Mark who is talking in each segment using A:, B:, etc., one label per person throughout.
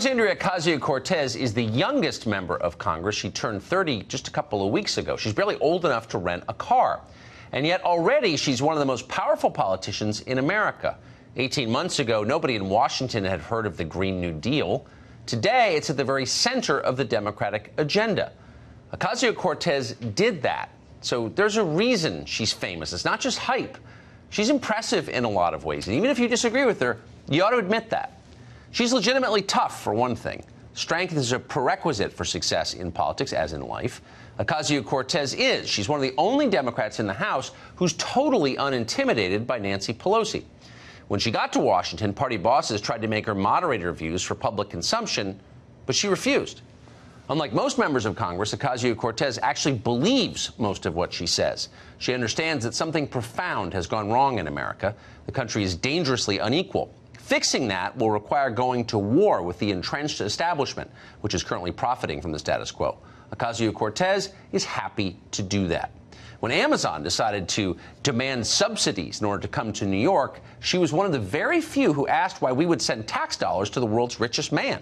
A: Alexandria Ocasio-Cortez is the youngest member of Congress. She turned 30 just a couple of weeks ago. She's barely old enough to rent a car. And yet already she's one of the most powerful politicians in America. 18 months ago, nobody in Washington had heard of the Green New Deal. Today, it's at the very center of the Democratic agenda. Ocasio-Cortez did that. So there's a reason she's famous. It's not just hype. She's impressive in a lot of ways. And even if you disagree with her, you ought to admit that. She's legitimately tough, for one thing. Strength is a prerequisite for success in politics, as in life. Ocasio-Cortez is. She's one of the only Democrats in the House who's totally unintimidated by Nancy Pelosi. When she got to Washington, party bosses tried to make her moderate her views for public consumption, but she refused. Unlike most members of Congress, Ocasio-Cortez actually believes most of what she says. She understands that something profound has gone wrong in America. The country is dangerously unequal. Fixing that will require going to war with the entrenched establishment, which is currently profiting from the status quo. Ocasio-Cortez is happy to do that. When Amazon decided to demand subsidies in order to come to New York, she was one of the very few who asked why we would send tax dollars to the world's richest man.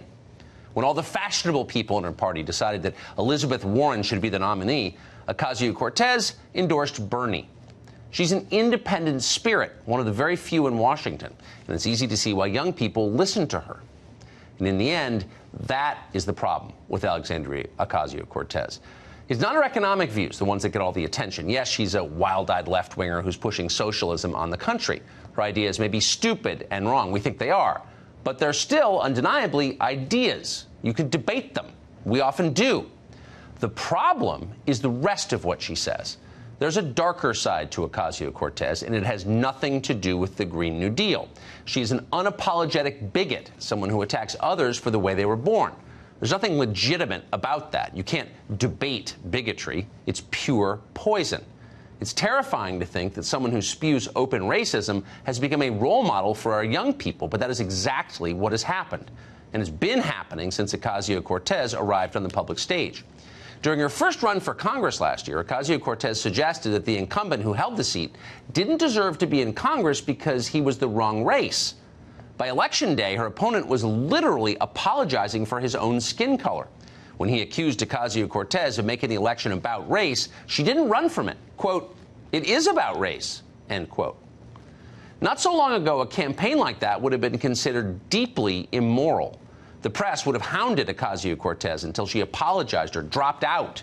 A: When all the fashionable people in her party decided that Elizabeth Warren should be the nominee, Ocasio-Cortez endorsed Bernie. She's an independent spirit, one of the very few in Washington, and it's easy to see why young people listen to her. And in the end, that is the problem with Alexandria Ocasio-Cortez. It's not her economic views, the ones that get all the attention. Yes, she's a wild-eyed left-winger who's pushing socialism on the country. Her ideas may be stupid and wrong. We think they are. But they're still, undeniably, ideas. You can debate them. We often do. The problem is the rest of what she says. There's a darker side to Ocasio-Cortez, and it has nothing to do with the Green New Deal. She's an unapologetic bigot, someone who attacks others for the way they were born. There's nothing legitimate about that. You can't debate bigotry. It's pure poison. It's terrifying to think that someone who spews open racism has become a role model for our young people, but that is exactly what has happened. And it's been happening since Ocasio-Cortez arrived on the public stage. During her first run for Congress last year, Ocasio-Cortez suggested that the incumbent who held the seat didn't deserve to be in Congress because he was the wrong race. By election day, her opponent was literally apologizing for his own skin color. When he accused Ocasio-Cortez of making the election about race, she didn't run from it. Quote, "It is about race," end quote. Not so long ago, a campaign like that would have been considered deeply immoral. The press would have hounded Ocasio-Cortez until she apologized or dropped out,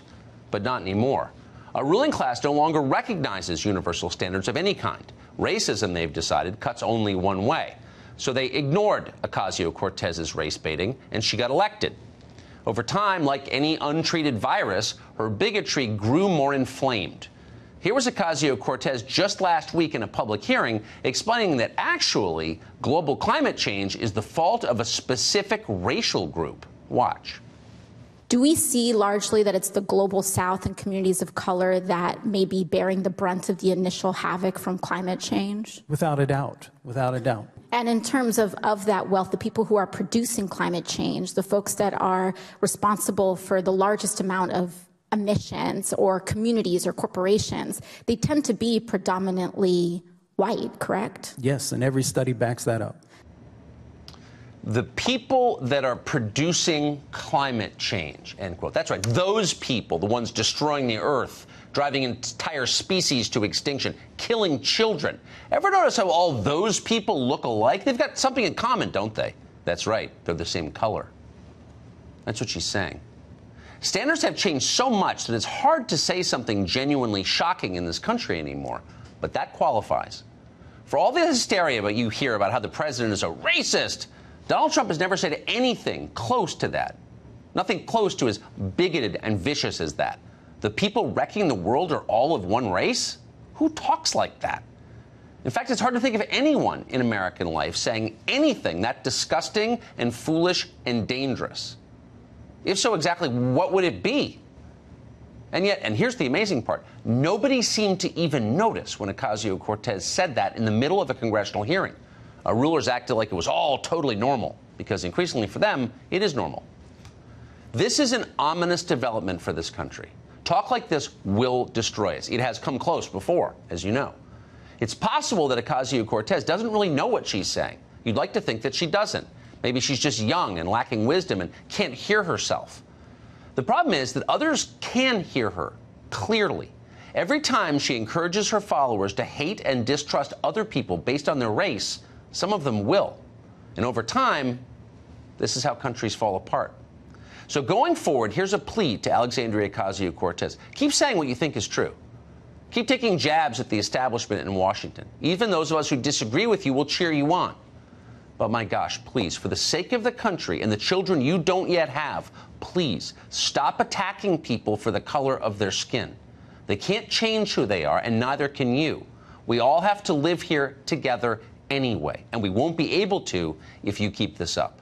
A: but not anymore. A ruling class no longer recognizes universal standards of any kind. Racism, they've decided, cuts only one way. So they ignored Ocasio-Cortez's race baiting, and she got elected. Over time, like any untreated virus, her bigotry grew more inflamed. Here was Ocasio-Cortez just last week in a public hearing explaining that actually global climate change is the fault of a specific racial group. Watch.
B: Do we see largely that it's the global South and communities of color that may be bearing the brunt of the initial havoc from climate change?
C: Without a doubt. Without a doubt.
B: And in terms of that wealth, the people who are producing climate change, the folks that are responsible for the largest amount of emissions or communities or corporations, they tend to be predominantly white, correct?
C: Yes, and every study backs that up.
A: The people that are producing climate change, end quote. That's right. Those people, the ones destroying the earth, driving entire species to extinction, killing children. Ever notice how all those people look alike? They've got something in common, don't they? That's right. They're the same color. That's what she's saying. Standards have changed so much that it's hard to say something genuinely shocking in this country anymore. But that qualifies. For all the hysteria that you hear about how the president is a racist, Donald Trump has never said anything close to that. Nothing close to as bigoted and vicious as that. The people wrecking the world are all of one race? Who talks like that? In fact, it's hard to think of anyone in American life saying anything that disgusting and foolish and dangerous. If so, exactly what would it be? And yet, and here's the amazing part, nobody seemed to even notice when Ocasio-Cortez said that in the middle of a congressional hearing. Our rulers acted like it was all totally normal, because increasingly for them, it is normal. This is an ominous development for this country. Talk like this will destroy us. It has come close before, as you know. It's possible that Ocasio-Cortez doesn't really know what she's saying. You'd like to think that she doesn't. Maybe she's just young and lacking wisdom and can't hear herself. The problem is that others can hear her clearly. Every time she encourages her followers to hate and distrust other people based on their race, some of them will. And over time, this is how countries fall apart. So going forward, here's a plea to Alexandria Ocasio-Cortez. Keep saying what you think is true. Keep taking jabs at the establishment in Washington. Even those of us who disagree with you will cheer you on. But my gosh, please, for the sake of the country and the children you don't yet have, please stop attacking people for the color of their skin. They can't change who they are, and neither can you. We all have to live here together anyway, and we won't be able to if you keep this up.